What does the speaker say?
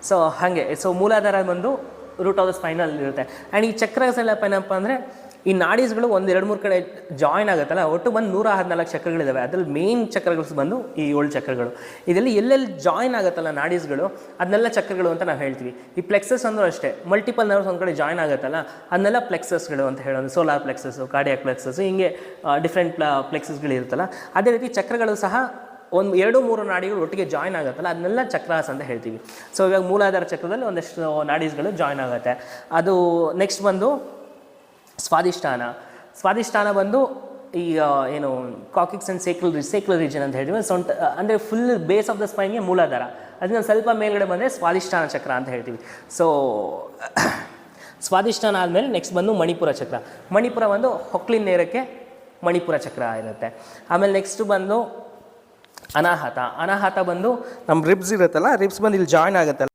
So ಹಾಗೆ so ಮೂಲಾಧಾರ ಬಂದು root of the spinal ಇರುತ್ತೆ. ಆ್ಯಂಡ್ ಈ ಚಕ್ರಸ್ ಎಲ್ಲ ಏನಪ್ಪ ಅಂದರೆ ಈ ನಾಡೀಸ್ಗಳು 1-2-3 ಕಡೆ ಜಾಯಿನ್ ಆಗುತ್ತಲ್ಲ, ಒಟ್ಟು ಬಂದು 114 ಚಕ್ರಗಳಿದ್ದಾವೆ. ಅದ್ರಲ್ಲಿ ಮೇನ್ ಚಕ್ರಗಳು ಬಂದು ಈ 7 ಚಕ್ರಗಳು. ಇದರಲ್ಲಿ ಎಲ್ಲೆಲ್ಲಿ ಜಾಯಿನ್ ಆಗುತ್ತಲ್ಲ ನಾಡೀಸ್ಗಳು, ಅದನ್ನೆಲ್ಲ ಚಕ್ರಗಳು ಅಂತ ನಾವು ಹೇಳ್ತೀವಿ. ಈ ಪ್ಲೆಕ್ಸಸ್ ಅಂದರೂ ಅಷ್ಟೇ, ಮಲ್ಟಿಪಲ್ ನರ್ವ್ಸ್ ಒಂದು ಕಡೆ ಜಾಯಿನ್ ಆಗುತ್ತಲ್ಲ, ಅದನ್ನೆಲ್ಲ ಪ್ಲೆಕ್ಸಸ್ಗಳು ಅಂತ ಹೇಳೋದು. ಸೋಲಾರ್ ಪ್ಲೆಕ್ಸಸ್ಸು, ಕಾರ್ಡಿಯಾಕ್ ಪ್ಲೆಕ್ಸಸ್ಸು, ಹಿಂಗೆ ಡಿಫ್ರೆಂಟ್ ಪ್ಲೆಕ್ಸಸ್ಗಳು ಇರುತ್ತಲ್ಲ. ಅದೇ ರೀತಿ ಚಕ್ರಗಳು ಸಹ 1-2-3 ನಾಡಿಗಳು ಒಟ್ಟಿಗೆ ಜಾಯಿನ್ ಆಗುತ್ತಲ್ಲ, ಅದನ್ನೆಲ್ಲ ಚಕ್ರಾಸ್ ಅಂತ ಹೇಳ್ತೀವಿ. ಸೊ ಇವಾಗ ಮೂಲಾಧಾರ ಚಕ್ರದಲ್ಲಿ ಒಂದಷ್ಟು ನಾಡೀಸ್ಗಳು ಜಾಯಿನ್ ಆಗುತ್ತೆ. ಅದು ನೆಕ್ಸ್ಟ್ ಬಂದು ಸ್ವಾದಿಷ್ಠಾನ ಬಂದು ಈ ಏನು ಕಾಕಿಕ್ಸ್ ಆ್ಯಂಡ್ ಸೇಕ್ರಲ್ ರೀಜನ್ ಅಂತ ಹೇಳ್ತೀವಿ. ಸೊಂಟ ಅಂದರೆ ಫುಲ್ ಬೇಸ್ ಆಫ್ ದ ಸ್ಪೈನ್ಗೆ ಮೂಲಾಧಾರ, ಅದನ್ನ ಸ್ವಲ್ಪ ಮೇಲ್ಗಡೆ ಬಂದರೆ ಸ್ವಾದಿಷ್ಠಾನ ಚಕ್ರ ಅಂತ ಹೇಳ್ತೀವಿ. ಸೊ ಸ್ವಾದಿಷ್ಠಾನ ಆದಮೇಲೆ ನೆಕ್ಸ್ಟ್ ಬಂದು ಮಣಿಪುರ ಚಕ್ರ. ಮಣಿಪುರ ಬಂದು ಹೊಕ್ಲಿನ ನೇರಕ್ಕೆ ಮಣಿಪುರ ಚಕ್ರ ಇರುತ್ತೆ. ಆಮೇಲೆ ನೆಕ್ಸ್ಟ್ ಬಂದು ಅನಾಹತ ಬಂದು ನಮ್ಮ ರಿಬ್ಸ್ ಇರುತ್ತಲ್ಲ, ರಿಬ್ಸ್ ಬಂದು ಇಲ್ಲಿ ಜಾಯಿನ್ ಆಗುತ್ತಲ್ಲ,